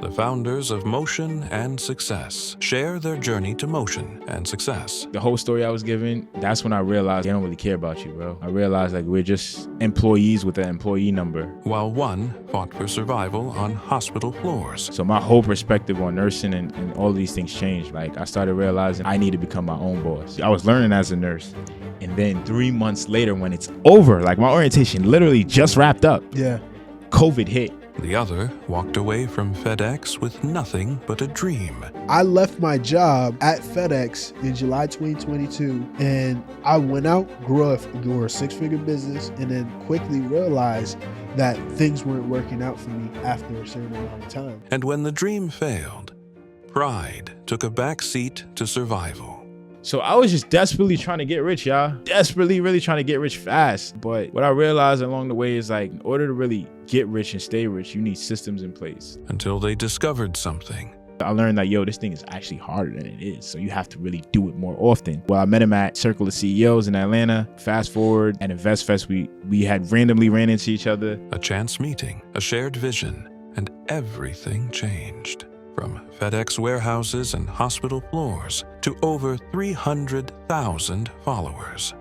The founders of Motion and Success share their journey to motion and success. The whole story I was given, that's when I realized they don't really care about you, bro. I realized like we're just employees with an employee number. While one fought for survival on hospital floors. So my whole perspective on nursing and all these things changed. Like I started realizing I need to become my own boss. I was learning as a nurse. And then 3 months later when it's over, like my orientation literally just wrapped up. Yeah. COVID hit. The other walked away from FedEx with nothing but a dream. I left my job at FedEx in July 2022, and I went out, grew a six-figure business, and then quickly realized that things weren't working out for me after a certain amount of time. And when the dream failed, pride took a back seat to survival. So I was just desperately trying to get rich, y'all. Desperately, really trying to get rich fast. But what I realized along the way is like, in order to really get rich and stay rich, you need systems in place. Until they discovered something. I learned that, this thing is actually harder than it is. So you have to really do it more often. Well, I met him at Circle of CEOs in Atlanta. Fast forward at InvestFest, we had randomly ran into each other. A chance meeting, a shared vision, and everything changed. From FedEx warehouses and hospital floors to over 300,000 followers.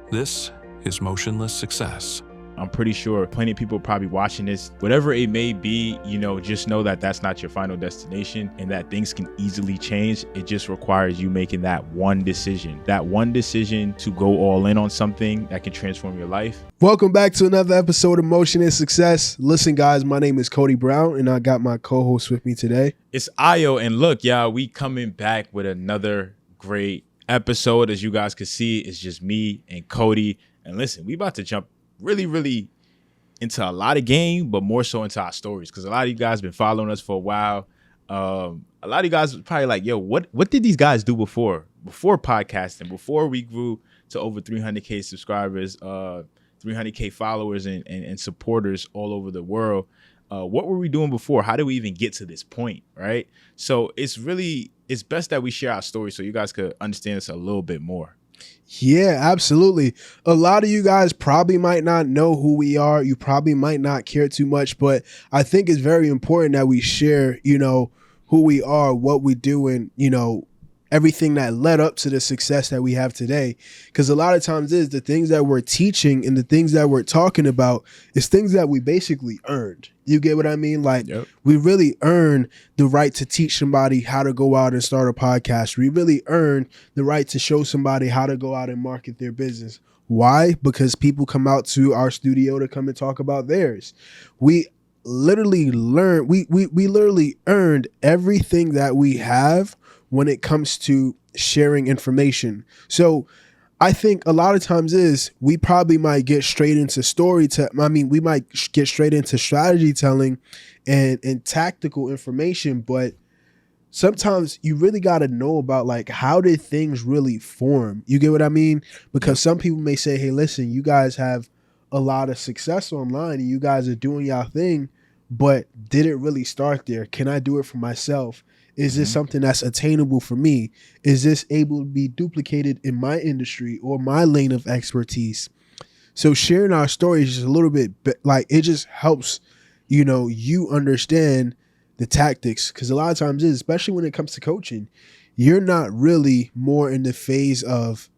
This is Motionless Success. I'm pretty sure plenty of people probably watching this. Whatever it may be, just know that that's not your final destination and that things can easily change. It just requires you making that one decision to go all in on something that can transform your life. Welcome back to another episode of Motion and Success. Listen, guys, my name is Cody Brown, and I got my co-host with me today. It's Ayo, and look, y'all, we coming back with another great episode. As you guys can see, it's just me and Cody. And listen, we about to jump really into a lot of game, but more so into our stories, because a lot of you guys been following us for a while. A lot of you guys probably like, what did these guys do before podcasting, before we grew to over 300k subscribers, 300k followers and supporters all over the world? What were we doing before? How did we even get to this point, right? So it's best that we share our story so you guys could understand us a little bit more. Yeah, absolutely. A lot of you guys probably might not know who we are. You probably might not care too much, but I think it's very important that we share, who we are, what we do, and, everything that led up to the success that we have today. Because a lot of times the things that we're teaching and the things that we're talking about is things that we basically earned. You get what I mean? Like, yep. We really earn the right to teach somebody how to go out and start a podcast. We really earn the right to show somebody how to go out and market their business. Why? Because people come out to our studio to come and talk about theirs. We literally we literally earned everything that we have when it comes to sharing information. So I think a lot of times we probably might get straight into we might get straight into strategy telling and tactical information, but sometimes you really got to know about like, how did things really form? You get what I mean? Because some people may say, hey, listen, you guys have a lot of success online and you guys are doing y'all thing, but did it really start there? Can I do it for myself? Is this something that's attainable for me? Is this able to be duplicated in my industry or my lane of expertise? So sharing our stories is a little bit like, it just helps, you understand the tactics. Because a lot of times especially when it comes to coaching, you're not really more in the phase of,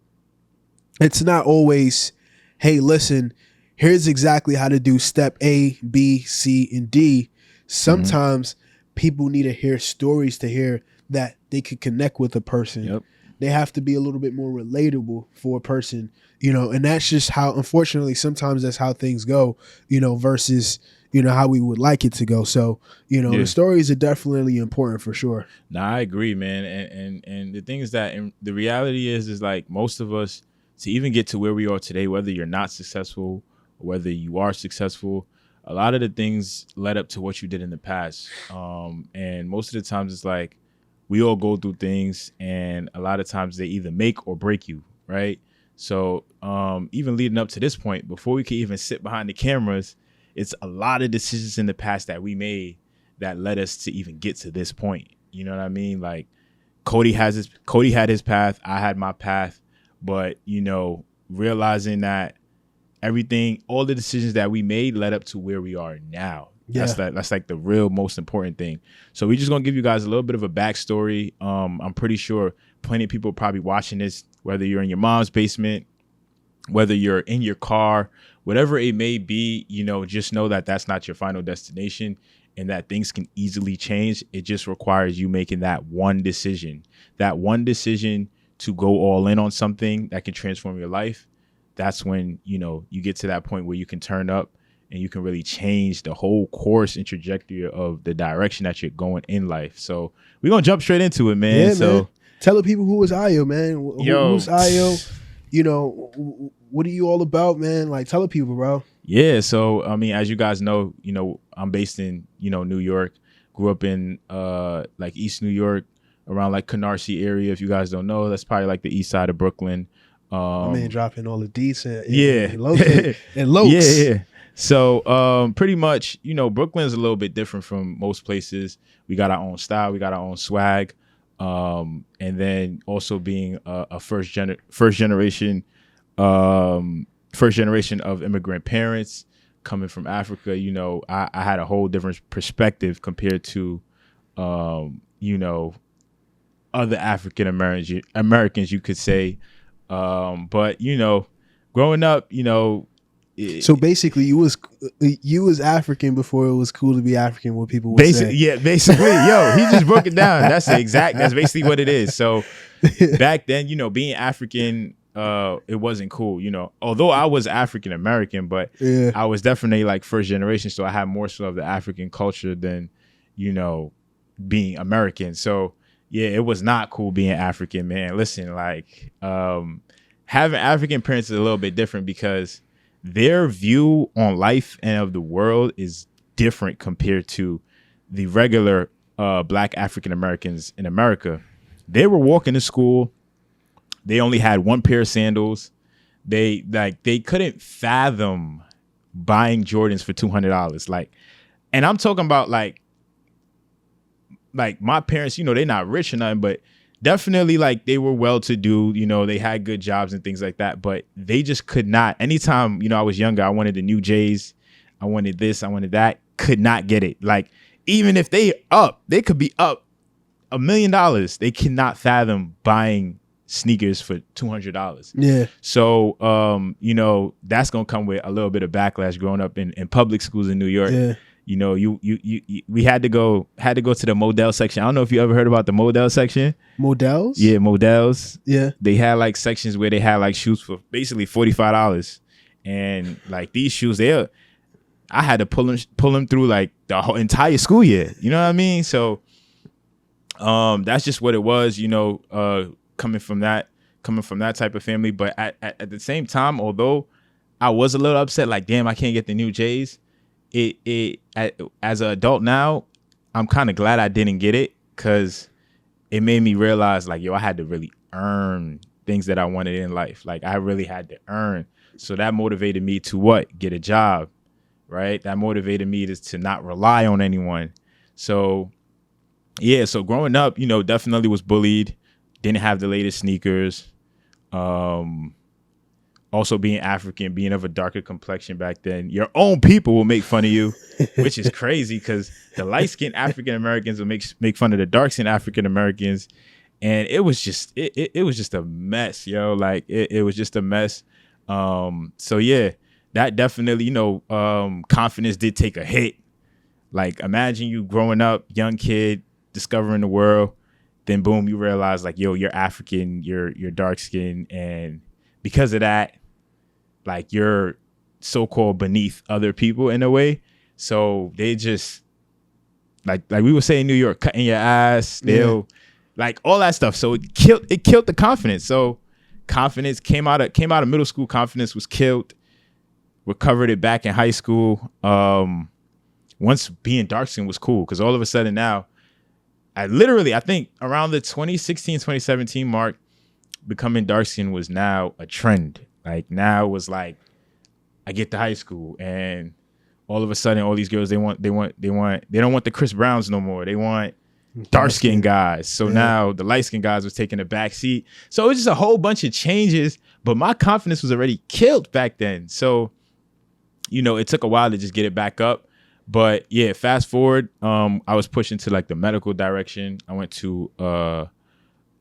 it's not always, hey, listen, here's exactly how to do step A, B, C, and D. Sometimes people need to hear stories to hear that they could connect with a person. Yep. They have to be a little bit more relatable for a person, and that's just how, unfortunately, sometimes that's how things go, versus, how we would like it to go. So, The stories are definitely important for sure. Nah, I agree, man. And the thing is that the reality is like most of us, to even get to where we are today, whether you're not successful or whether you are successful, a lot of the things led up to what you did in the past. And most of the times it's like we all go through things, and a lot of times they either make or break you, right? So even leading up to this point, before we could even sit behind the cameras, it's a lot of decisions in the past that we made that led us to even get to this point. You know what I mean? Like Cody had his path, I had my path, but realizing that all the decisions that we made led up to where we are now. Yeah. That's like the real most important thing. So we're just gonna give you guys a little bit of a backstory. I'm pretty sure plenty of people are probably watching this, whether you're in your mom's basement, whether you're in your car, whatever it may be, just know that that's not your final destination and that things can easily change. It just requires you making that one decision to go all in on something that can transform your life. That's when, you get to that point where you can turn up and you can really change the whole course and trajectory of the direction that you're going in life. So we're going to jump straight into it, man. Yeah, so man. Tell the people who is Ayo, man. Who's Ayo? What are you all about, man? Like, tell the people, bro. Yeah. So, I mean, as you guys know, I'm based in, New York, grew up in like East New York, around like Canarsie area. If you guys don't know, that's probably like the east side of Brooklyn. My man dropping all the deets and and lokes. Yeah. So pretty much, Brooklyn is a little bit different from most places. We got our own style, we got our own swag. And then also being a first generation of immigrant parents coming from Africa, I had a whole different perspective compared to other African Americans, you could say. But growing up, so basically, you was African before it was cool to be African. What people would say, yeah, basically, he just broke it down. That's basically what it is. So back then, being African, it wasn't cool. Although I was African American, but yeah. I was definitely like first generation, so I had more so of the African culture than being American. So yeah, it was not cool being African, man. Listen, like having African parents is a little bit different because their view on life and of the world is different compared to the regular Black African Americans in America. They were walking to school. They only had one pair of sandals. They couldn't fathom buying Jordans for $200. And I'm talking about like my parents, they're not rich or nothing, but definitely like they were well-to-do, they had good jobs and things like that, but they just could not. Anytime, I was younger, I wanted the new J's, I wanted this, I wanted that, could not get it. Like, even if they could be up $1 million, they cannot fathom buying sneakers for $200. Yeah. So, that's going to come with a little bit of backlash growing up in public schools in New York. Yeah. We had to go to the model section. I don't know if you ever heard about the model section. Models? Yeah, models. Yeah. They had like sections where they had like shoes for basically $45, and like these shoes, I had to pull them through like the whole entire school year. You know what I mean? So, that's just what it was. Coming from that type of family, but at the same time, although I was a little upset, like damn, I can't get the new J's. As an adult now, I'm kind of glad I didn't get it because it made me realize like, I had to really earn things that I wanted in life. Like I really had to earn. So that motivated me to get a job, right? That motivated me to not rely on anyone. So yeah, so growing up, definitely was bullied, didn't have the latest sneakers. Also being African, being of a darker complexion back then, your own people will make fun of you, which is crazy because the light-skinned African Americans will make fun of the dark-skinned African Americans, and it was just it was just a mess, yo. Like it was just a mess. So yeah, that definitely, confidence did take a hit. Like imagine you growing up, young kid, discovering the world, then boom, you realize like, you're African, you're dark-skinned, and because of that, like you're so-called beneath other people in a way. So they just like we would say in New York, cutting your ass, they'll like all that stuff. So it killed the confidence. So confidence came out of middle school, confidence was killed. Recovered it back in high school. Once being dark skinned was cool, because all of a sudden now, I think around the 2016, 2017 mark, becoming dark skinned was now a trend. Like now it was like I get to high school and all of a sudden all these girls they don't want the Chris Browns no more. They want dark skinned guys. So now the light skinned guys was taking a back seat. So it was just a whole bunch of changes, but my confidence was already killed back then. So, it took a while to just get it back up. But yeah, fast forward, I was pushed into like the medical direction. I went to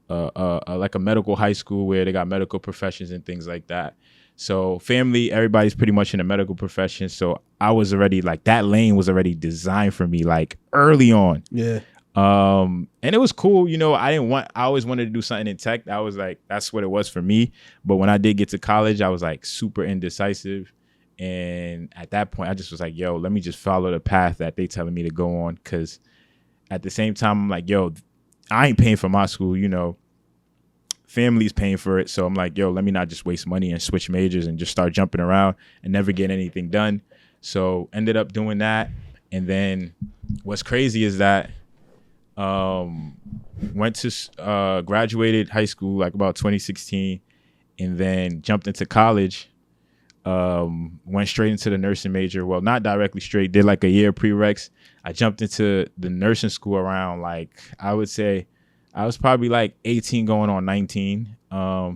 like a medical high school where they got medical professions and things like that. So family, everybody's pretty much in the medical profession. So I was already like, that lane was already designed for me like early on. Yeah. And it was cool. You know, I always wanted to do something in tech. I was like, that's what it was for me. But when I did get to college, I was like super indecisive. And at that point, I just was like, yo, let me just follow the path that they telling me to go on. Cause at the same time, I'm like, yo, I ain't paying for my school, you know, family's paying for it. So I'm like, yo, let me not just waste money and switch majors and just start jumping around and never get anything done. So ended up doing that. And then what's crazy is that went to graduated high school like about 2016 and then jumped into college. Went straight into the nursing major. Well, not directly straight, did like a year prereqs. I jumped into the nursing school around like, I would say I was probably like 18 going on 19.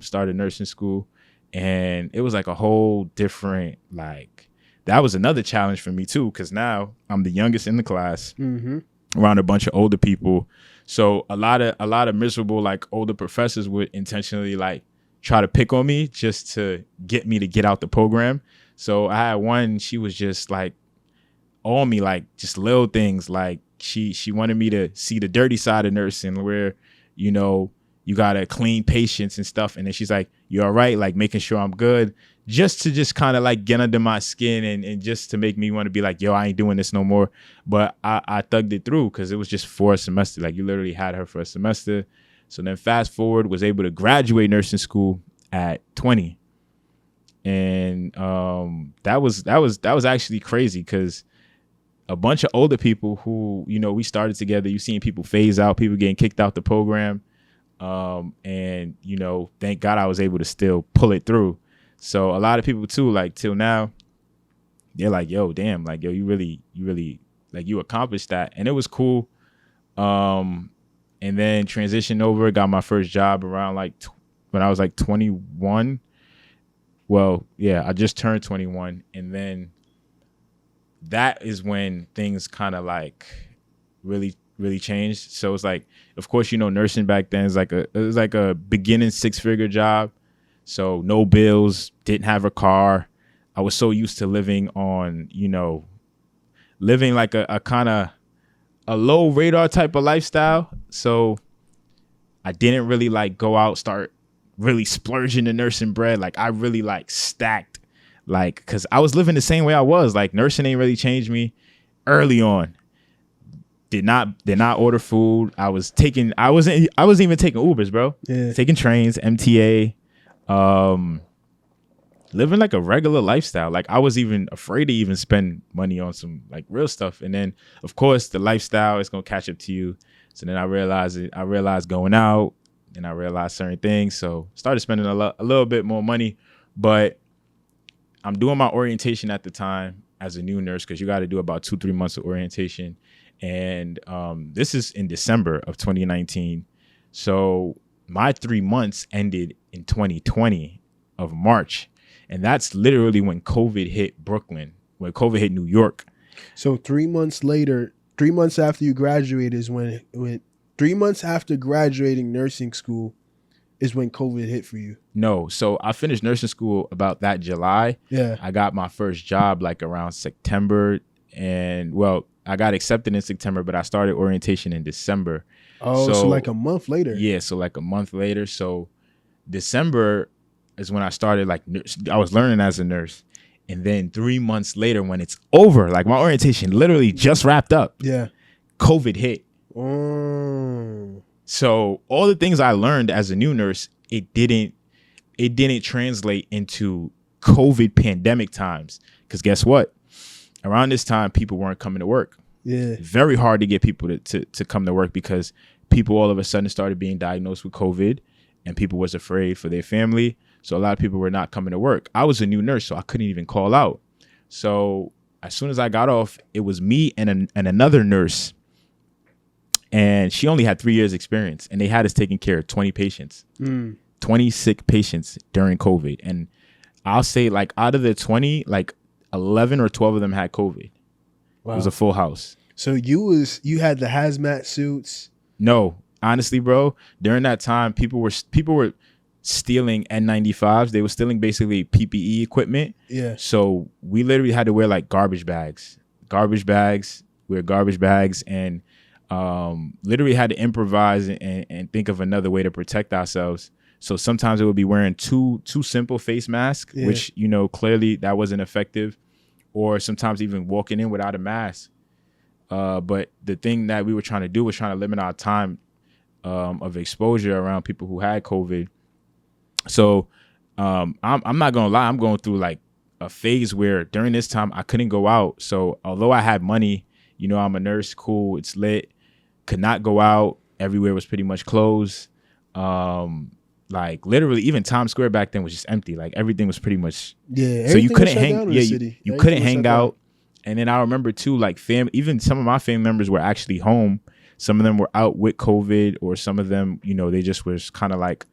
Started nursing school, and it was like a whole different, like, that was another challenge for me too, because now I'm the youngest in the class. Mm-hmm. Around a bunch of older people. So a lot of miserable like older professors would intentionally like try to pick on me just to get me to get out the program. So I had one, she was just like on me, like just little things. Like she wanted me to see the dirty side of nursing where, you know, you gotta clean patients and stuff. And then she's like, you all right? Like making sure I'm good, just kind of like get under my skin and just to make me want to be like, yo, I ain't doing this no more. But I thugged it through because it was just for a semester. Like you literally had her for a semester. So then fast forward, was able to graduate nursing school at 20. And that was actually crazy because a bunch of older people who, you know, we started together, you've seen people phase out, people getting kicked out the program. And, you know, thank God I was able to still pull it through. So a lot of people too, like till now, they're like, yo, damn, like, yo, you really, like you accomplished that. And it was cool. And then transitioned over, got my first job around like when I was like 21. Well, yeah, I just turned 21. And then that is when things kind of like really changed. So it's like, of course, you know, nursing back then it was like a beginning 6-figure job. So no bills, didn't have a car. I was so used to living on, you know, living like a kind of a low radar type of lifestyle. So I didn't really like go out, start really splurging the nursing bread. Like I really like stacked, like, cause I was living the same way I was. Like nursing ain't really changed me early on. Did not order food. I wasn't even taking Ubers, bro. Yeah. Taking trains, MTA, living like a regular lifestyle. Like I was even afraid to even spend money on some like real stuff. And then of course the lifestyle is gonna catch up to you. So then I realized going out, and I realized certain things. So started spending a little bit more money, but I'm doing my orientation at the time as a new nurse, because you got to do about 2-3 months of orientation. And this is in December of 2019. So my 3 months ended in 2020 of March. And that's literally when COVID hit Brooklyn, when COVID hit New York. So 3 months later, 3 months after you graduated is when 3 months after graduating nursing school is when COVID hit for you. No. So I finished nursing school about that July. Yeah. I got my first job like around September. And well, I got accepted in September, but I started orientation in December. Oh, so like a month later. Yeah, so like a month later. So December is when I started, like, I was learning as a nurse. And then 3 months later, when it's over, like my orientation literally just wrapped up. Yeah. COVID hit. Oh. So all the things I learned as a new nurse, it didn't translate into COVID pandemic times. Because guess what? Around this time, people weren't coming to work. Yeah. Very hard to get people to come to work because people all of a sudden started being diagnosed with COVID and people was afraid for their family. So a lot of people were not coming to work. I was a new nurse, so I couldn't even call out. So as soon as I got off, it was me and another nurse. And she only had 3 years experience, and they had us taking care of 20 patients, 20 sick patients during COVID. And I'll say, like, out of the 20, like 11 or 12 of them had COVID. Wow. It was a full house. So you had the hazmat suits. No, honestly, bro, during that time, people were stealing N95s. They were stealing basically PPE equipment. Yeah. So we literally had to wear like garbage bags, and literally had to improvise and think of another way to protect ourselves. So sometimes it would be wearing two simple face masks, which, you know, clearly that wasn't effective, or sometimes even walking in without a mask. But the thing that we were trying to do was trying to limit our time of exposure around people who had COVID. So I'm not gonna lie, I'm going through like a phase where during this time I couldn't go out. So although I had money, you know, I'm a nurse, cool, it's lit, could not go out. Everywhere was pretty much closed. Like literally even Times Square back then was just empty. Like everything was pretty much, so you couldn't hang, you couldn't hang out. And then I remember too, like even some of my family members were actually home. Some of them were out with COVID, or some of them, you know, they just was kind of like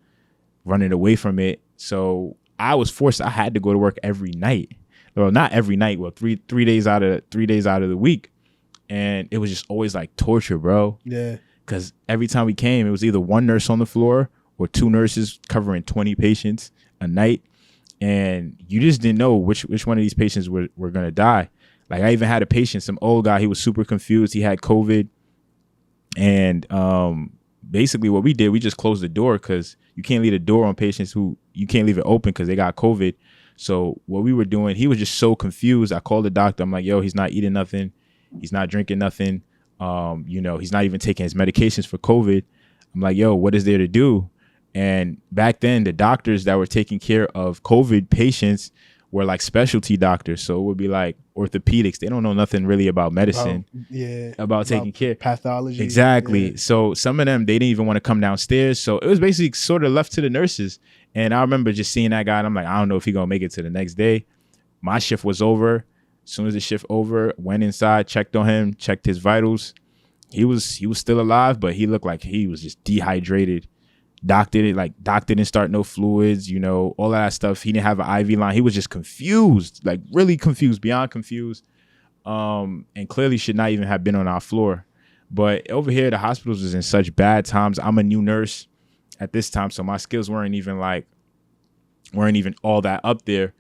running away from it. So I was forced, I had to go to work every night. Well, not every night, well, three days out of the week. And it was just always like torture, bro. Yeah. Because every time we came, it was either one nurse on the floor or two nurses covering 20 patients a night. And you just didn't know which one of these patients were going to die. Like I even had a patient, some old guy, he was super confused. He had COVID. And basically what we did, we just closed the door, because you can't leave the door on patients who, you can't leave it open because they got COVID. So what we were doing, he was just so confused. I called the doctor. I'm like, yo, he's not eating nothing. He's not drinking nothing. You know, he's not even taking his medications for COVID. I'm like, yo, what is there to do? And back then, the doctors that were taking care of COVID patients were like specialty doctors. So it would be like orthopedics. They don't know nothing really about medicine, about taking care. Pathology. Exactly. Yeah. So some of them, they didn't even want to come downstairs. So it was basically sort of left to the nurses. And I remember just seeing that guy, and I'm like, I don't know if he's going to make it to the next day. My shift was over. As soon as the shift over, went inside, checked on him, checked his vitals. He was still alive, but he looked like he was just dehydrated. Doctor didn't start no fluids, you know, all of that stuff. He didn't have an IV line. He was just confused, like really confused, beyond confused. And clearly should not even have been on our floor. But over here, the hospitals was in such bad times. I'm a new nurse at this time, so my skills weren't even all that up there.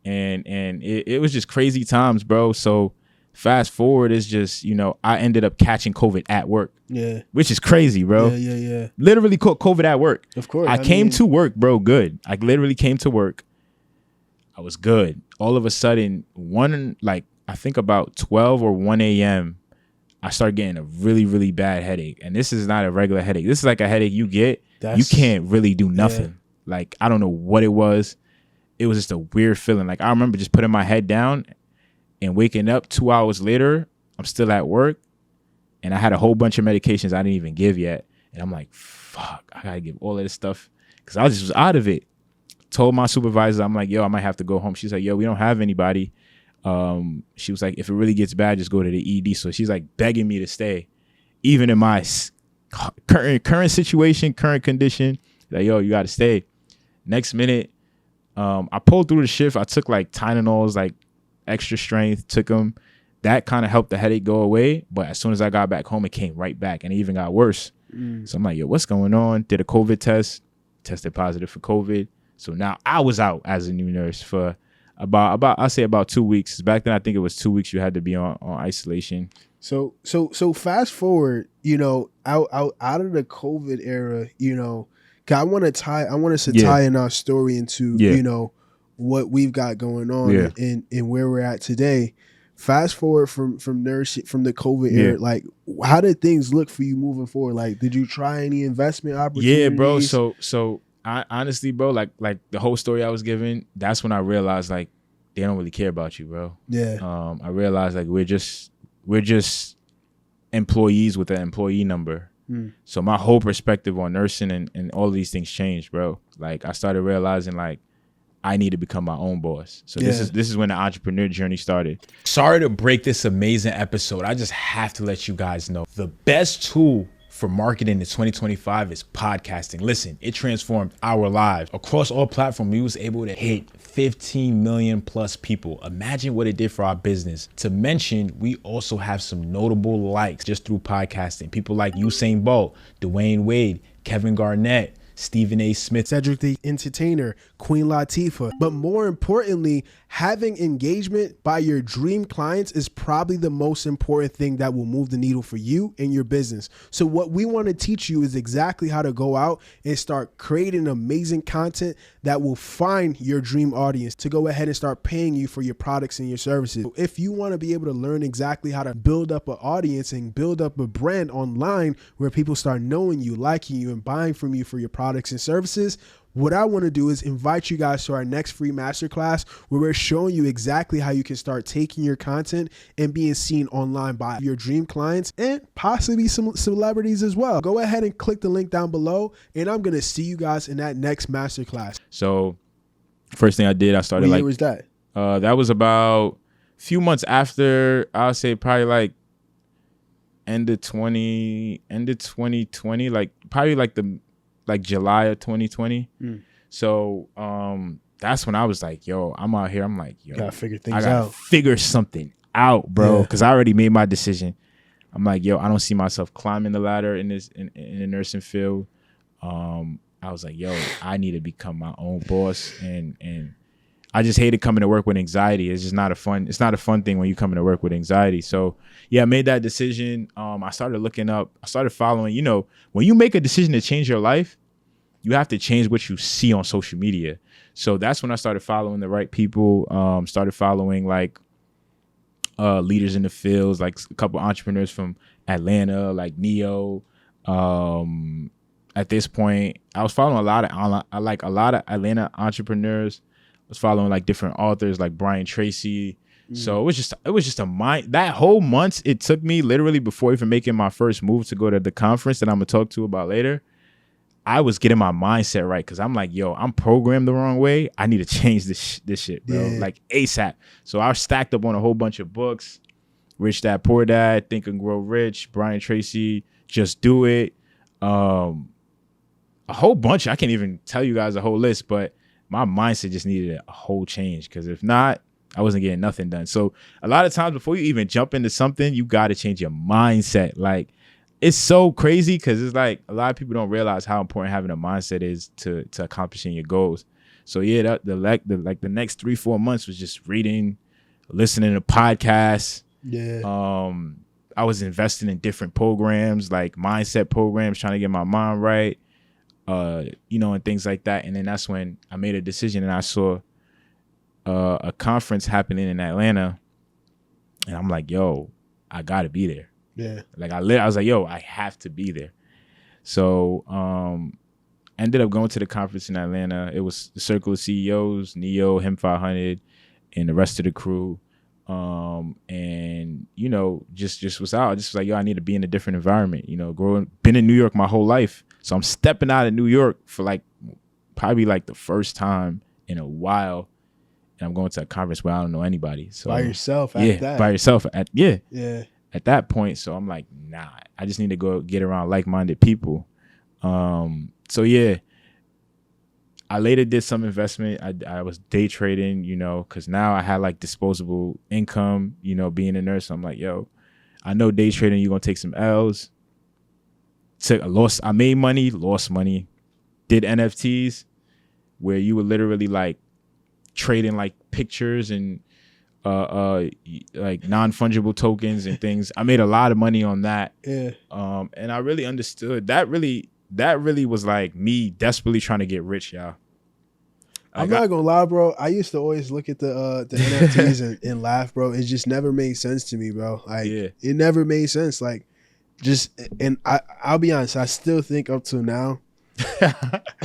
And it was just crazy times, bro. So fast forward is just, you know, I ended up catching COVID at work. Yeah. Which is crazy, bro. Yeah. Literally caught COVID at work. Of course. I came to work, bro, good. I literally came to work. I was good. All of a sudden, I think about 12 or 1 a.m., I started getting a really, really bad headache. And this is not a regular headache. This is like a headache you get. You can't really do nothing. Yeah. Like, I don't know what it was. It was just a weird feeling. Like, I remember just putting my head down and waking up 2 hours later. I'm still at work, and I had a whole bunch of medications I didn't even give yet. And I'm like, fuck, I got to give all of this stuff, because I just was out of it. Told my supervisor, I'm like, yo, I might have to go home. She's like, yo, we don't have anybody. She was like, if it really gets bad, just go to the ED. So she's like begging me to stay, even in my current situation, current condition. Like, yo, you got to stay. Next minute, I pulled through the shift. I took like Tylenols, like extra strength, took them. That kind of helped the headache go away. But as soon as I got back home, it came right back, and it even got worse. So I'm like, yo, what's going on? Did a COVID test, tested positive for COVID. So now I was out as a new nurse for about 2 weeks. Back then, I think it was 2 weeks you had to be on isolation. So fast forward, you know, out of the COVID era, you know, 'cause I want us to tie in our story into, you know, what we've got going on and where we're at today. Fast forward from the COVID era, like, how did things look for you moving forward? Like, did you try any investment opportunities? Yeah, bro. So I honestly, bro, like the whole story I was giving, that's when I realized, like, they don't really care about you, bro. Yeah. I realized, like, we're just employees with an employee number. So my whole perspective on nursing and all of these things changed, bro. Like, I started realizing, like, I need to become my own boss. So this is when the entrepreneur journey started. Sorry to break this amazing episode. I just have to let you guys know the best tool for marketing in 2025 is podcasting. Listen, it transformed our lives. Across all platforms, we was able to hit 15 million plus people. Imagine what it did for our business. To mention, we also have some notable likes just through podcasting. People like Usain Bolt, Dwayne Wade, Kevin Garnett, Stephen A. Smith, Cedric the Entertainer, Queen Latifah. But more importantly, having engagement by your dream clients is probably the most important thing that will move the needle for you and your business. So what we want to teach you is exactly how to go out and start creating amazing content that will find your dream audience to go ahead and start paying you for your products and your services. If you want to be able to learn exactly how to build up an audience and build up a brand online where people start knowing you, liking you, and buying from you for your products and services, what I want to do is invite you guys to our next free masterclass where we're showing you exactly how you can start taking your content and being seen online by your dream clients and possibly some celebrities as well. Go ahead and click the link down below, and I'm going to see you guys in that next masterclass. So first thing I did, I started What year was that? That was about a few months after, I'll say probably like end of 2020, like probably like July of 2020. So that's when I was like, yo, I'm out here. I'm like, yo, Gotta figure things I gotta out. figure something out, bro. Because I already made my decision. I'm like, yo, I don't see myself climbing the ladder in the nursing field. I was like, yo, I need to become my own boss. And I just hated coming to work with anxiety. It's just not a fun thing when you come to work with anxiety. So yeah, I made that decision. I started looking up, I started following, when you make a decision to change your life, you have to change what you see on social media. So that's when I started following the right people, started following like leaders in the fields, like a couple entrepreneurs from Atlanta, like Neo. At this point, I was following a lot of Atlanta entrepreneurs. I was following like different authors like Brian Tracy. So it was just a mind. That whole month it took me literally before even making my first move to go to the conference that I'm gonna talk to about later. I was getting my mindset right because I'm like, yo, I'm programmed the wrong way. I need to change this shit, bro, like ASAP. So I stacked up on a whole bunch of books: Rich Dad Poor Dad, Think and Grow Rich, Brian Tracy, Just Do It, a whole bunch. I can't even tell you guys a whole list, but my mindset just needed a whole change because if not, I wasn't getting nothing done. So a lot of times before you even jump into something, you got to change your mindset. Like, it's so crazy because it's like a lot of people don't realize how important having a mindset is to accomplishing your goals. So yeah, the next 3-4 months was just reading, listening to podcasts. Yeah. I was investing in different programs, like mindset programs, trying to get my mind right. And things like that. And then that's when I made a decision and I saw a conference happening in Atlanta. And I'm like, yo, I gotta be there. Yeah. Like I was like, yo, I have to be there. So ended up going to the conference in Atlanta. It was the Circle of CEOs, Neo, Him 500, and the rest of the crew. And just was out. Just was like, yo, I need to be in a different environment. Been in New York my whole life. So I'm stepping out of New York for like probably like the first time in a while. And I'm going to a conference where I don't know anybody. So by yourself at that. By yourself at that point. So I'm like, nah, I just need to go get around like-minded people. So yeah, I later did some investment. I was day trading, because now I had like disposable income, being a nurse. So I'm like, yo, I know day trading, you're going to take some L's. I made money, lost money, did NFTs where you would literally like trading like pictures and like non-fungible tokens and things. I made a lot of money on that. Yeah. And I really understood that really was like me desperately trying to get rich, y'all. I'm not gonna lie, bro. I used to always look at the NFTs and laugh, bro. It just never made sense to me, bro. Like it never made sense. Like I'll be honest, I still think up to now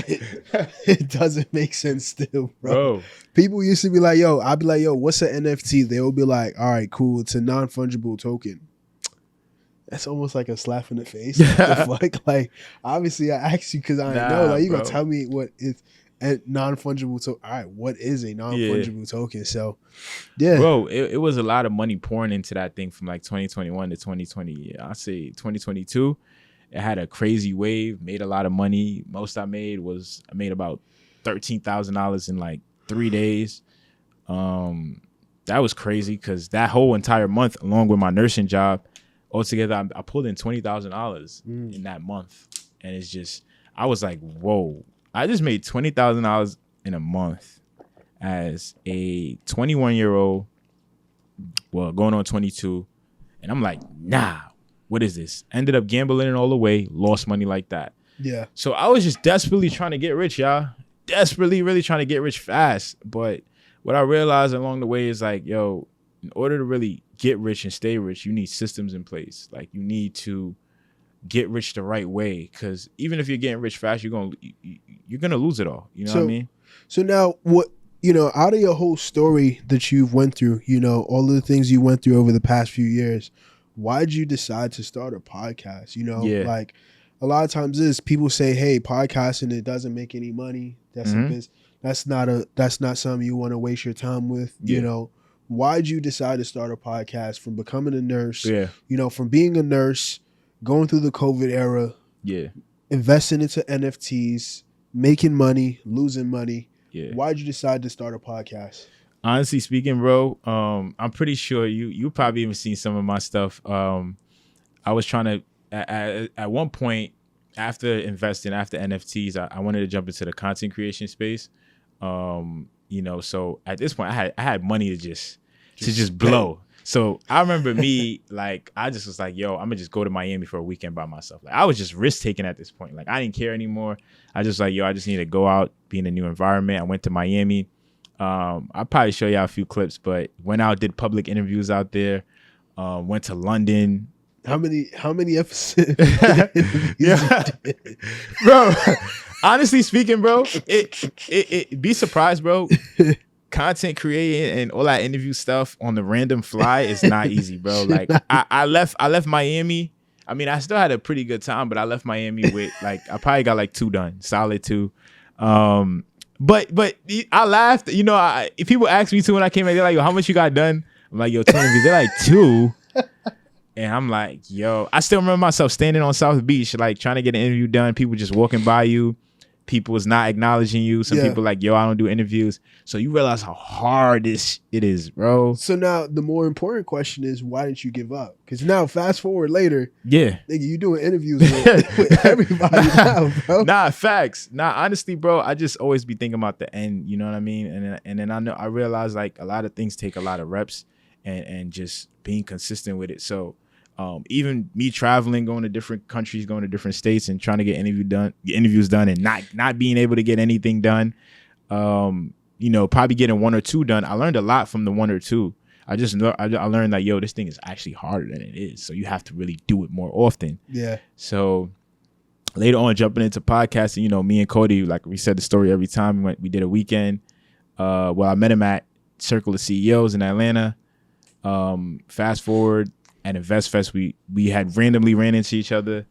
it doesn't make sense still, bro. People used to be like, yo, I'd be like, yo, what's an NFT? They will be like, all right, cool, it's a non-fungible token. That's almost like a slap in the face. What the fuck? Like, obviously I asked you because I know. Like, you gonna tell me what is a non-fungible token. All right, what is a non-fungible token? So yeah. Bro, it was a lot of money pouring into that thing from like 2021 to 2020. I say 2022. It had a crazy wave, made a lot of money. Most I made about $13,000 in like 3 days. That was crazy because that whole entire month, along with my nursing job, altogether, I pulled in $20,000 in that month. And it's just, I was like, whoa, I just made $20,000 in a month as a 21-year-old, well, going on 22. And I'm like, nah, what is this? Ended up gambling it all away, lost money like that. Yeah. So I was just desperately trying to get rich, y'all. Desperately, really trying to get rich fast. But what I realized along the way is like, yo, in order to really get rich and stay rich, you need systems in place. Like you need to get rich the right way, because even if you're getting rich fast, you're gonna lose it all. You know what I mean? So now, what, out of your whole story that you've went through, all of the things you went through over the past few years, why did you decide to start a podcast? Like a lot of times people say, hey, podcasting, it doesn't make any money. That's a business. That's not something you want to waste your time with. Why'd you decide to start a podcast from becoming a nurse? Yeah. From being a nurse, going through the COVID era, investing into NFTs, making money, losing money. Yeah. Why'd you decide to start a podcast? Honestly speaking, bro, I'm pretty sure you probably even seen some of my stuff. I was trying to at one point after investing after NFTs, I wanted to jump into the content creation space. So at this point I had money to just blow. So I remember me, like, I just was like, yo, I'm gonna just go to Miami for a weekend by myself. Like I was just risk taking at this point. Like I didn't care anymore. I just like, yo, I just need to go out, be in a new environment. I went to Miami. I'll probably show y'all a few clips, but went out, did public interviews out there, went to London. How many episodes? Yeah. Bro, honestly speaking, bro, it be surprised, bro. Content creating and all that interview stuff on the random fly is not easy, bro. Like I left Miami. I mean, I still had a pretty good time, but I left Miami with like, I probably got like 2 done, solid 2. But I laughed, if people ask me to when I came back, they're like, yo, how much you got done? I'm like, yo, 2 interviews. They're like 2. And I'm like, yo, I still remember myself standing on South Beach, like trying to get an interview done. People just walking by you. People is not acknowledging you. Some people like, yo, I don't do interviews. So you realize how hard it is, bro. So now the more important question is, why didn't you give up? Because now fast forward later, nigga, you doing interviews with everybody now, bro. Nah, facts. Nah, honestly, bro, I just always be thinking about the end. You know what I mean? And then I realize like a lot of things take a lot of reps and just being consistent with it. So even me traveling, going to different countries, going to different states, and trying to get interviews done, and not being able to get anything done. Probably getting 1 or 2 done. I learned a lot from the 1 or 2. I learned that, yo, this thing is actually harder than it is. So you have to really do it more often. Yeah. So later on, jumping into podcasting, me and Cody, like we said the story every time we did a weekend. I met him at Circle of CEOs in Atlanta. Fast forward, at InvestFest, we had randomly ran into each other.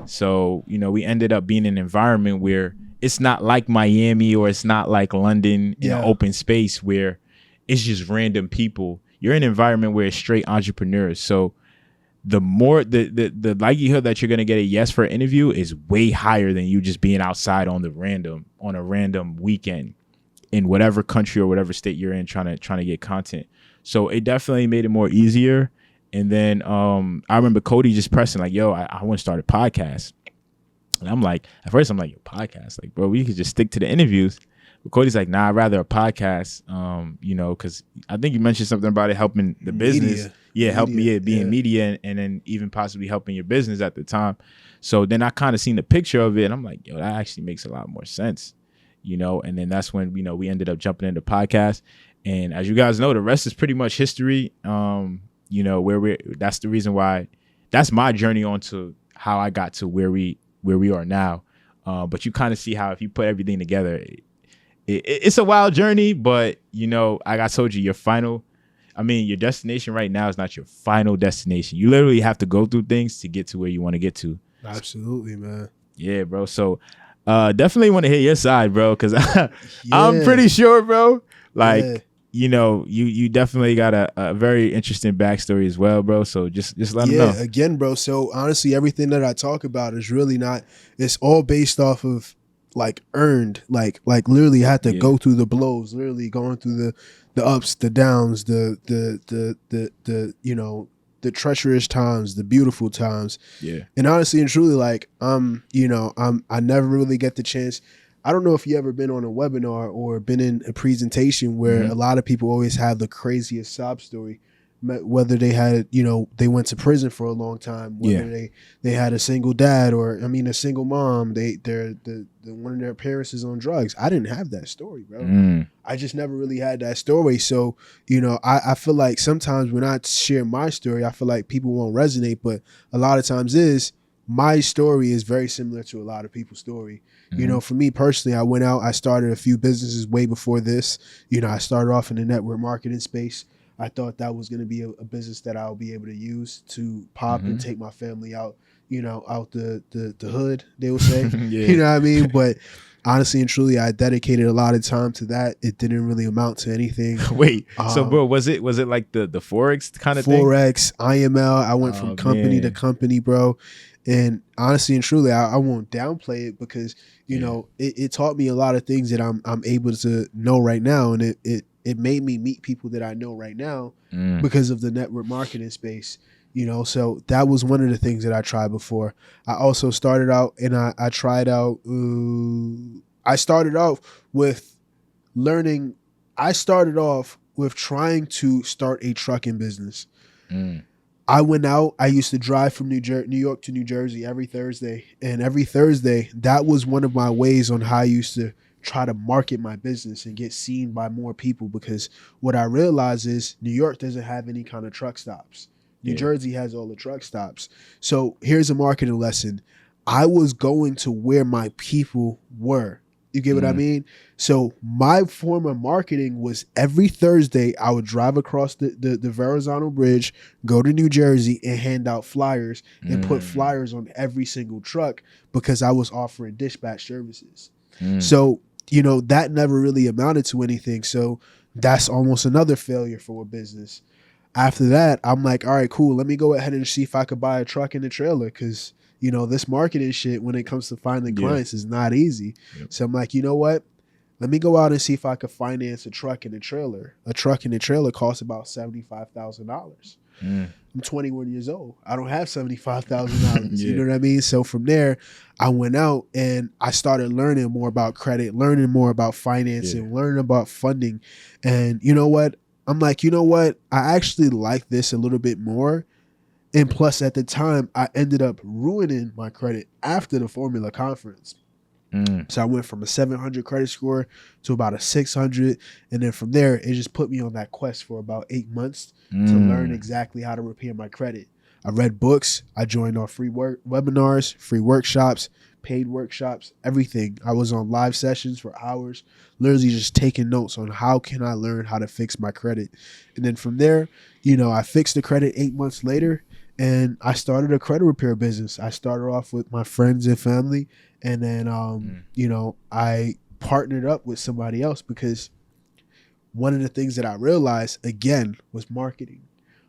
So, we ended up being in an environment where it's not like Miami or it's not like London in an open space where it's just random people. You're in an environment where it's straight entrepreneurs. So the more the likelihood that you're gonna get a yes for an interview is way higher than you just being outside on a random weekend in whatever country or whatever state you're in trying to get content. So it definitely made it more easier. And then I remember Cody just pressing like, yo, I want to start a podcast. And I'm like, at first I'm like, yo, podcast? Like, bro, we could just stick to the interviews. But Cody's like, nah, I'd rather a podcast, because I think you mentioned something about it helping the business. Help me being media and then even possibly helping your business at the time. So then I kind of seen the picture of it and I'm like, yo, that actually makes a lot more sense, and then that's when, we ended up jumping into podcast. And as you guys know, the rest is pretty much history. That's the reason why, that's my journey onto how I got to where we are now. But you kind of see how if you put everything together, it's a wild journey, but like I told you, your destination right now is not your final destination. You literally have to go through things to get to where you want to get to. Absolutely, man. Yeah, bro. So definitely want to hear your side, bro, because I'm pretty sure, bro, like, you know, you definitely got a very interesting backstory as well, bro. So just let them know. Again, bro. So honestly, everything that I talk about is really not. It's all based off of like earned, like literally had to go through the blows, literally going through the ups, the downs, the you know, the treacherous times, the beautiful times. Yeah. And honestly and truly, like you know, I never really get the chance. I don't know if you ever been on a webinar or been in a presentation where a lot of people always have the craziest sob story, whether they had, you know, they went to prison for a long time, whether they had a single dad or, I mean, a single mom, they're one of their parents is on drugs. I didn't have that story, bro. I just never really had that story. So, you know, I feel like sometimes when I share my story, I feel like people won't resonate, but a lot of times my story is very similar to a lot of people's story. You know, for me personally, I went out, I started a few businesses way before this. You know, I started off in the network marketing space. I thought that was going to be a business that I'll be able to use to pop and take my family out, you know, out the hood, they will say. You know what I mean? But honestly and truly, I dedicated a lot of time to that. It didn't really amount to anything. Wait, so bro, was it like the Forex kind of thing? Forex, IML. I went from company to company, bro. And honestly and truly, I won't downplay it because, you know, it taught me a lot of things that I'm able to know right now. And it made me meet people that I know right now because of the network marketing space, you know. So that was one of the things that I tried before. I also started out and I tried out, I started off with learning. I started off with trying to start a trucking business. I went out. I used to drive from New York to New Jersey every Thursday. And every Thursday, that was one of my ways on how I used to try to market my business and get seen by more people. Because what I realized is New York doesn't have any kind of truck stops. New Jersey has all the truck stops. So here's a marketing lesson. I was going to where my people were. You get what I mean? So my form of marketing was every Thursday I would drive across the Verrazano Bridge, go to New Jersey and hand out flyers and put flyers on every single truck because I was offering dispatch services. So, you know, that never really amounted to anything. So that's almost another failure for a business. After that, I'm like, all right, cool. Let me go ahead and see if I could buy a truck and a trailer because, you know, this marketing shit when it comes to finding clients is not easy. So I'm like, you know what? Let me go out and see if I could finance a truck and a trailer. A truck and a trailer costs about $75,000. I'm 21 years old. I don't have $75,000. You know what I mean? So from there, I went out and I started learning more about credit, learning more about financing, learning about funding. And you know what? I'm like, you know what? I actually like this a little bit more. And plus, at the time, I ended up ruining my credit after the Formula Conference. So I went from a 700 credit score to about a 600. And then from there, it just put me on that quest for about 8 months to learn exactly how to repair my credit. I read books. I joined on free webinars, free workshops, paid workshops, everything. I was on live sessions for hours, literally just taking notes on how can I learn how to fix my credit. And then from there, you know, I fixed the credit 8 months later. And I started a credit repair business. I started off with my friends and family. And then, you know, I partnered up with somebody else because one of the things that I realized, again, was marketing.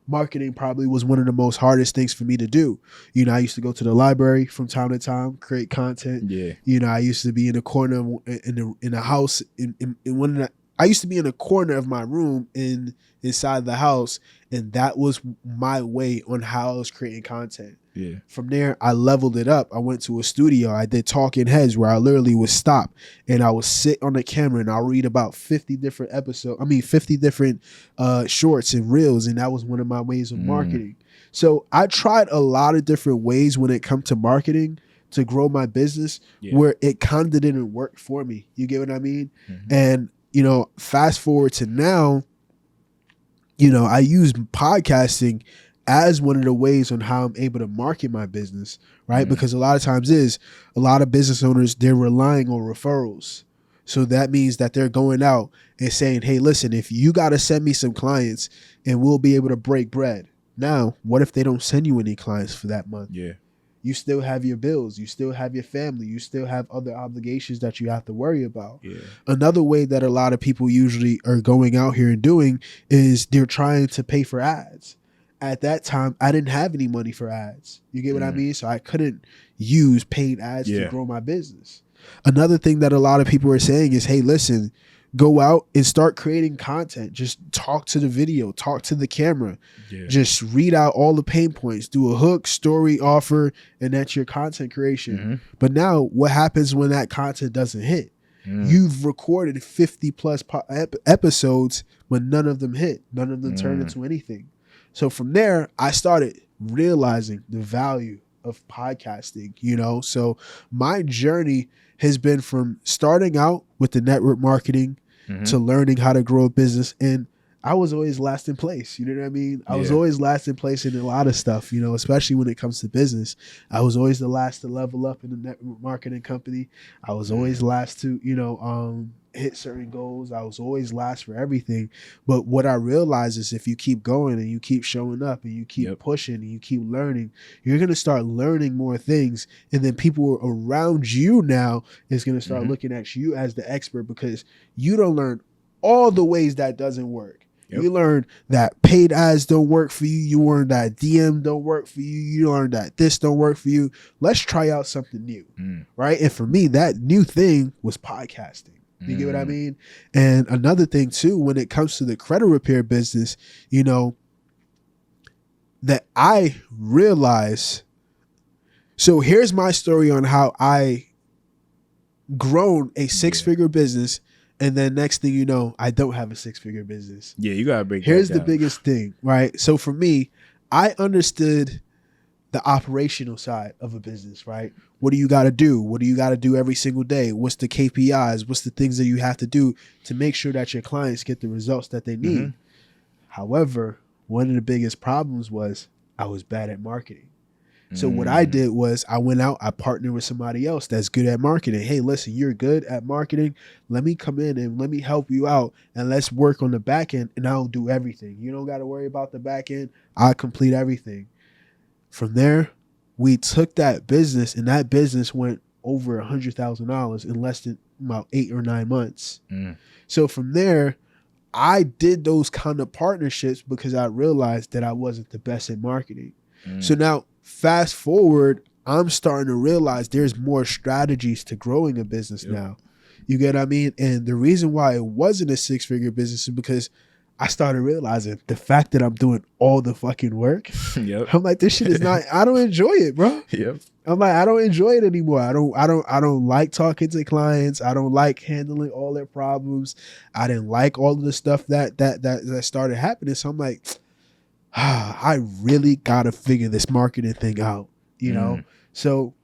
Marketing probably was one of the most hardest things for me to do. You know, I used to go to the library from time to time, create content. You know, I used to be in a corner in a house in one of the, I used to be in a corner of my room inside the house, and that was my way on how I was creating content. From there, I leveled it up. I went to a studio. I did talking heads where I literally would stop and I would sit on the camera and I'll read about 50 different episodes. 50 different shorts and reels. And that was one of my ways of marketing. So I tried a lot of different ways when it comes to marketing to grow my business where it kind of didn't work for me. You get what I mean? And, you know, fast forward to now, you know, I use podcasting as one of the ways on how I'm able to market my business, right? Because a lot of times a lot of business owners, they're relying on referrals. So that means that they're going out and saying, hey, listen, if you got to send me some clients and we'll be able to break bread. Now, what if they don't send you any clients for that month? You you still have your bills, you still have your family, you still have other obligations that you have to worry about. Yeah. Another way that a lot of people usually are going out here and doing is they're trying to pay for ads. At that time, I didn't have any money for ads. You get what I mean? So I couldn't use paid ads to grow my business. Another thing that a lot of people are saying is, hey, listen, go out and start creating content. Just talk to the video, talk to the camera. Yeah. Just read out all the pain points, do a hook, story, offer, and that's your content creation. But now what happens when that content doesn't hit? You've recorded 50 plus episodes, but none of them hit. None of them turned into anything. So from there, I started realizing the value of podcasting, you know? So my journey has been from starting out with the network marketing to learning how to grow a business. And I was always last in place. You know what I mean? I was always last in place in a lot of stuff, you know, especially when it comes to business. I was always the last to level up in the network marketing company. I was always last to, you know, hit certain goals. I was always last for everything. But what I realized is if you keep going and you keep showing up and you keep pushing and you keep learning, you're going to start learning more things. And then people around you now is going to start looking at you as the expert because you don't learn all the ways that doesn't work. You learn that paid ads don't work for you. You learn that DM don't work for you. You learn that this don't work for you. Let's try out something new, right? And for me, that new thing was podcasting. You get what I mean? And another thing too, when it comes to the credit repair business, you know, that I realize. So here's my story on how I grown a 6-figure business. And then next thing you know, I don't have a 6-figure business. Yeah, you got to break Here's that the down. biggest thing, right? So for me, I understood the operational side of a business, right? What do you got to do? What do you got to do every single day? What's the KPIs? What's the things that you have to do to make sure that your clients get the results that they need? However, one of the biggest problems was I was bad at marketing. So what I did was I went out, I partnered with somebody else that's good at marketing. Hey, listen, you're good at marketing. Let me come in and let me help you out and let's work on the back end and I'll do everything. You don't got to worry about the back end. I'll complete everything. From there, we took that business and that business went over $100,000 in less than about 8 or 9 months. So from there, I did those kind of partnerships because I realized that I wasn't the best at marketing. So now fast forward, I'm starting to realize there's more strategies to growing a business now. You get what I mean? And the reason why it wasn't a 6-figure business is because I started realizing the fact that I'm doing all the fucking work. I'm like, this shit is not, I don't enjoy it, bro. I'm like, I don't enjoy it anymore. I don't like talking to clients. I don't like handling all their problems. I didn't like all of the stuff that started happening. So I'm like, I really gotta figure this marketing thing out, you know? So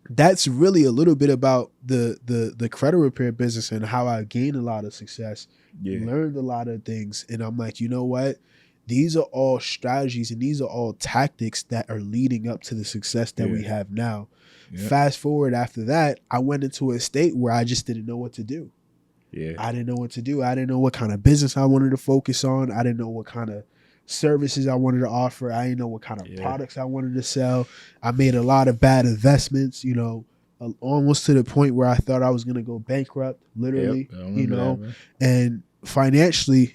that's really a little bit about the credit repair business and how I gained a lot of success, learned a lot of things. And I'm like, you know what? These are all strategies and these are all tactics that are leading up to the success that we have now. Fast forward after that, I went into a state where I just didn't know what to do. I didn't know what to do. I didn't know what kind of business I wanted to focus on. I didn't know what kind of services I wanted to offer. I didn't know what kind of products I wanted to sell. I made a lot of bad investments, you know, almost to the point where I thought I was going to go bankrupt, literally, you know, and financially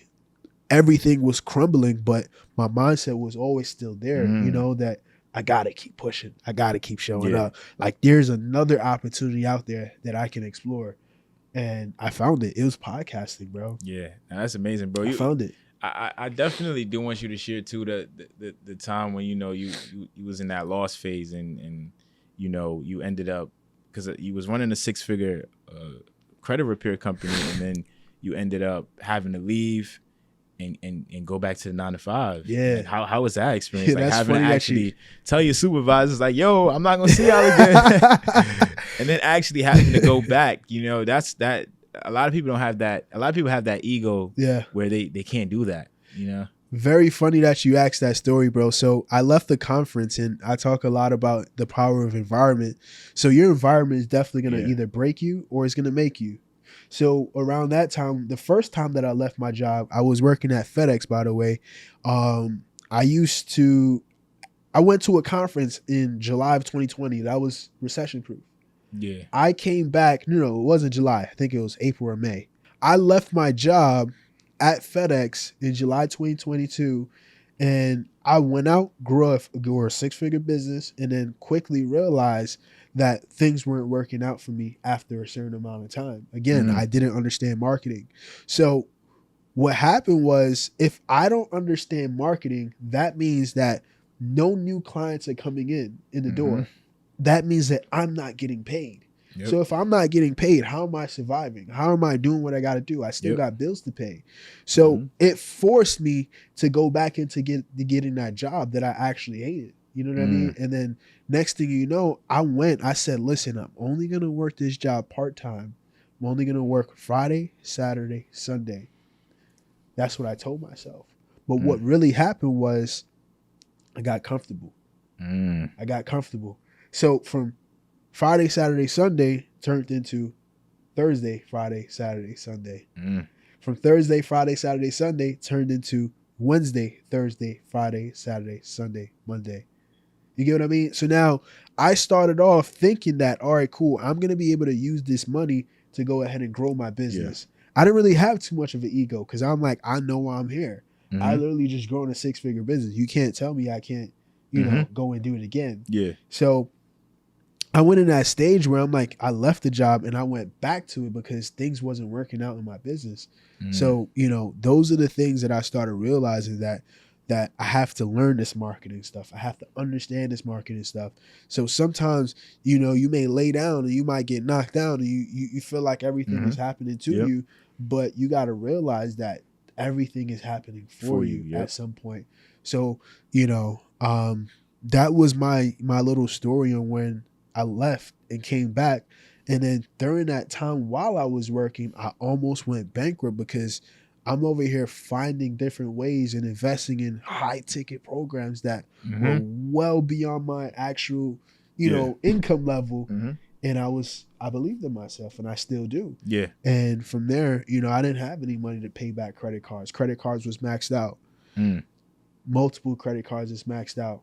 everything was crumbling, but my mindset was always still there, you know, that I got to keep pushing. I got to keep showing up. Like there's another opportunity out there that I can explore. And I found it. It was podcasting, bro. Yeah, that's amazing, bro. I found it. I definitely do want you to share too the time when, you know, you was in that loss phase and you know, you ended up, because you was running a 6-figure credit repair company and then you ended up having to leave and go back to the 9 to 5. Yeah. And how was that experience? Yeah, like that's having to funny actually tell your supervisors like, yo, I'm not gonna see y'all again. And then actually having to go back, you know, that a lot of people don't have that. A lot of people have that ego where they can't do that, you know? Very funny that you asked that story, bro. So I left the conference and I talk a lot about the power of environment. So your environment is definitely going to either break you or it's going to make you. So around that time, the first time that I left my job, I was working at FedEx, by the way. I I went to a conference in July of 2020 that was recession proof. Yeah. I came back, it wasn't July. I think it was April or May. I left my job at FedEx in July 2022, and I went out, grew a 6-figure business, and then quickly realized that things weren't working out for me after a certain amount of time. Again, I didn't understand marketing. So what happened was, if I don't understand marketing, that means that no new clients are coming in the door. That means that I'm not getting paid. Yep. So if I'm not getting paid, how am I surviving? How am I doing what I got to do? I still got bills to pay. So it forced me to go back into getting that job that I actually hated. You know what I mean? And then next thing you know, I said, listen, I'm only going to work this job part-time. I'm only going to work Friday, Saturday, Sunday. That's what I told myself. But what really happened was I got comfortable. I got comfortable. So from Friday, Saturday, Sunday turned into Thursday, Friday, Saturday, Sunday. From Thursday, Friday, Saturday, Sunday turned into Wednesday, Thursday, Friday, Saturday, Sunday, Monday. You get what I mean? So now I started off thinking that, all right, cool, I'm going to be able to use this money to go ahead and grow my business. I didn't really have too much of an ego because I'm like, I know why I'm here. I literally just grown a 6-figure business. You can't tell me I can't, go and do it again. Yeah. So I went in that stage where I'm like, I left the job and I went back to it because things wasn't working out in my business. So, those are the things that I started realizing that I have to learn this marketing stuff. I have to understand this marketing stuff. So sometimes, you may lay down and you might get knocked down and you feel like everything is happening to you, but you got to realize that everything is happening for you at some point. So, that was my little story on when I left and came back. And then during that time while I was working, I almost went bankrupt because I'm over here finding different ways and investing in high ticket programs that were well beyond my actual, income level. And I believed in myself and I still do. Yeah. And from there, I didn't have any money to pay back credit cards. Credit cards was maxed out. Multiple credit cards is maxed out.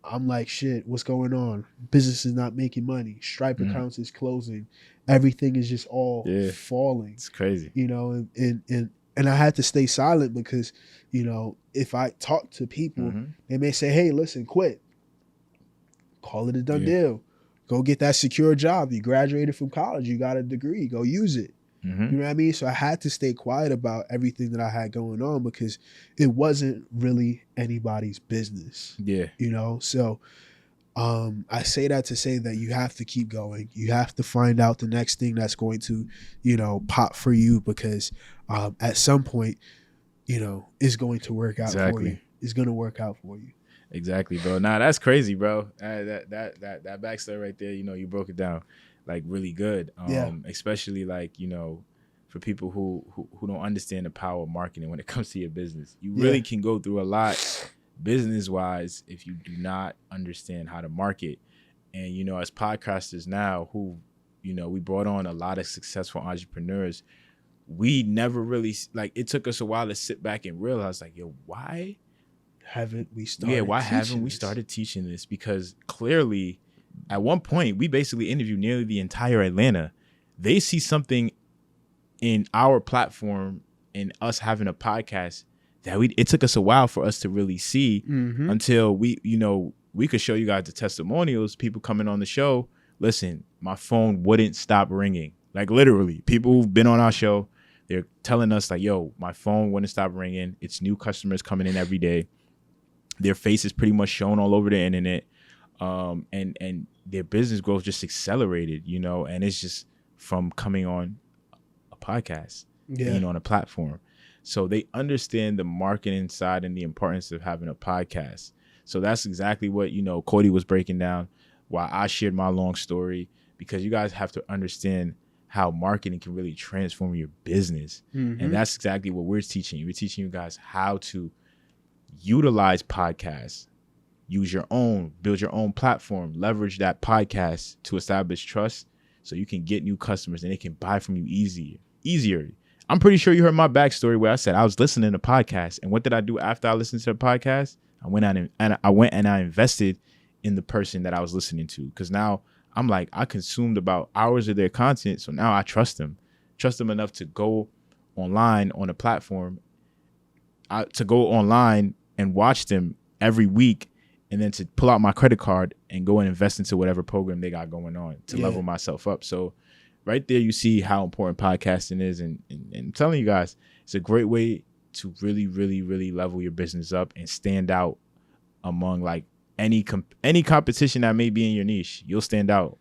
I'm like, shit, what's going on? Business is not making money. Stripe accounts is closing. Everything is just all falling. It's crazy. And I had to stay silent because, if I talk to people, they may say, hey, listen, quit. Call it a done deal. Go get that secure job. You graduated from college. You got a degree. Go use it. You know what I mean? So I had to stay quiet about everything that I had going on because it wasn't really anybody's business. Yeah. So I say that to say that you have to keep going. You have to find out the next thing that's going to, pop for you because at some point, it's going to work out for you. It's going to work out for you. Exactly, bro. Nah, that's crazy, bro. That backstory right there, you broke it down like really good. Especially like, for people who don't understand the power of marketing when it comes to your business. You really can go through a lot business-wise if you do not understand how to market. And, as podcasters now who, we brought on a lot of successful entrepreneurs, we never really, like, it took us a while to sit back and realize, like, yo, why haven't we started teaching this? Because clearly at one point we basically interviewed nearly the entire Atlanta. They see something in our platform and us having a podcast that it took us a while for us to really see until we could show you guys the testimonials, people coming on the show. Listen, my phone wouldn't stop ringing. Like literally, people who've been on our show, they're telling us like, yo, my phone wouldn't stop ringing. It's new customers coming in every day. Their face is pretty much shown all over the internet. And their business growth just accelerated, and it's just from coming on a podcast, being on a platform. So they understand the marketing side and the importance of having a podcast. So that's exactly what, Cody was breaking down while I shared my long story, because you guys have to understand how marketing can really transform your business. And that's exactly what we're teaching you. We're teaching you guys how to utilize podcasts, build your own platform, leverage that podcast to establish trust so you can get new customers and they can buy from you easier. I'm pretty sure you heard my backstory where I said I was listening to podcasts, and what did I do after I listened to the podcast? I went and I invested in the person that I was listening to, because now I'm like, I consumed about hours of their content, so now I trust them enough to go online on a platform, to go online and watch them every week, and then to pull out my credit card and go and invest into whatever program they got going on to level myself up. So right there, you see how important podcasting is. And I'm telling you guys, it's a great way to really, really, really level your business up and stand out among like any competition that may be in your niche. You'll stand out.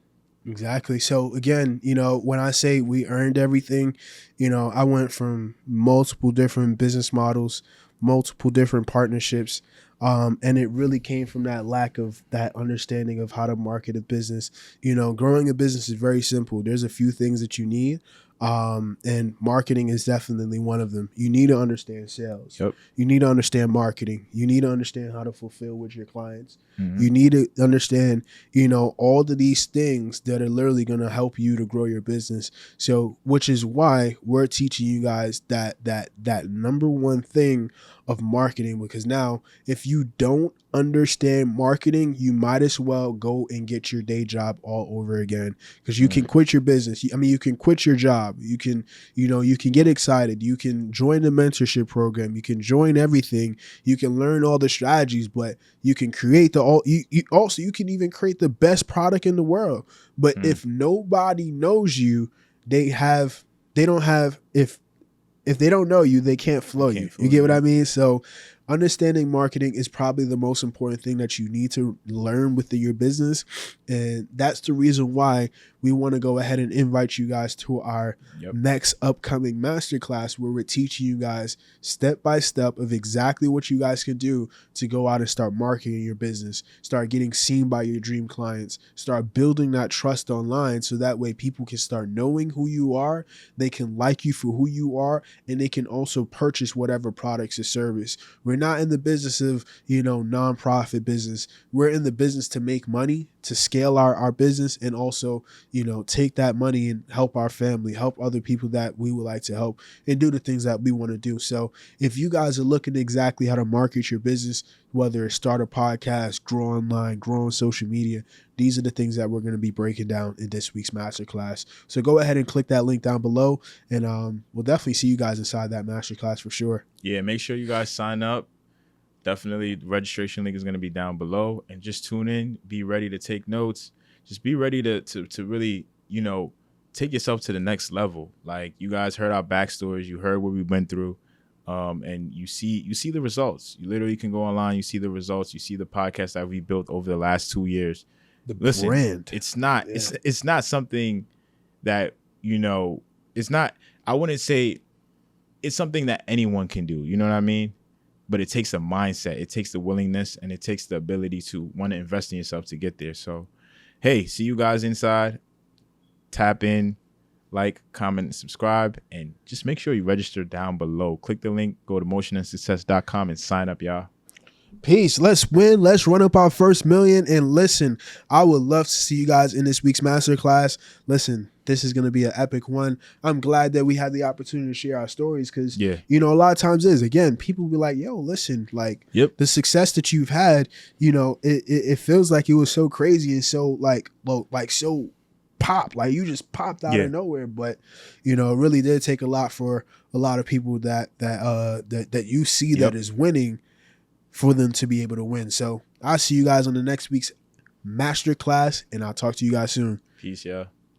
Exactly. So again, when I say we earned everything, I went from multiple different business models, multiple different partnerships. And it really came from that lack of that understanding of how to market a business. Growing a business is very simple. There's a few things that you need. And marketing is definitely one of them. You need to understand sales. Yep. You need to understand marketing. You need to understand how to fulfill with your clients. Mm-hmm. You need to understand, all of these things that are literally going to help you to grow your business. So, which is why we're teaching you guys that number one thing of marketing, because now if you don't understand marketing, you might as well go and get your day job all over again, because you can quit your business. You can quit your job. You can get excited. You can join the mentorship program. You can join everything. You can learn all the strategies, but you can create you can even create the best product in the world. But if nobody knows you, if they don't know you, they can't flow you. You get what I mean? So understanding marketing is probably the most important thing that you need to learn within your business. And that's the reason why we want to go ahead and invite you guys to our next upcoming masterclass, where we're teaching you guys step by step of exactly what you guys can do to go out and start marketing your business, start getting seen by your dream clients, start building that trust online, so that way people can start knowing who you are, they can like you for who you are, and they can also purchase whatever products or service. We're not in the business of, nonprofit business. We're in the business to make money, to scale our business, and also, take that money and help our family, help other people that we would like to help, and do the things that we want to do. So if you guys are looking at exactly how to market your business, whether it's start a podcast, grow online, grow on social media, these are the things that we're going to be breaking down in this week's masterclass. So go ahead and click that link down below, and we'll definitely see you guys inside that masterclass for sure. Yeah, make sure you guys sign up. Definitely, the registration link is going to be down below, and just tune in. Be ready to take notes. Just be ready to really, take yourself to the next level. Like, you guys heard our backstories, you heard what we went through, and you see the results. You literally can go online, you see the results, you see the podcast that we built over the last 2 years. Listen, brand. It's not it's not something that, it's not, I wouldn't say it's something that anyone can do. You know what I mean? But it takes a mindset, it takes the willingness, and it takes the ability to want to invest in yourself to get there. So, hey, see you guys inside. Tap in, like, comment, and subscribe, and just make sure you register down below. Click the link, go to motionandsuccess.com and sign up, y'all. Peace. Let's win. Let's run up our first million. And listen, I would love to see you guys in this week's masterclass. Listen, this is going to be an epic one. I'm glad that we had the opportunity to share our stories, because, a lot of times people be like, yo, listen, like the success that you've had, it feels like it was so crazy and so so pop, like you just popped out of nowhere. But, it really did take a lot for a lot of people that you see that is winning, for them to be able to win. So I'll see you guys on the next week's masterclass, and I'll talk to you guys soon. Peace, y'all.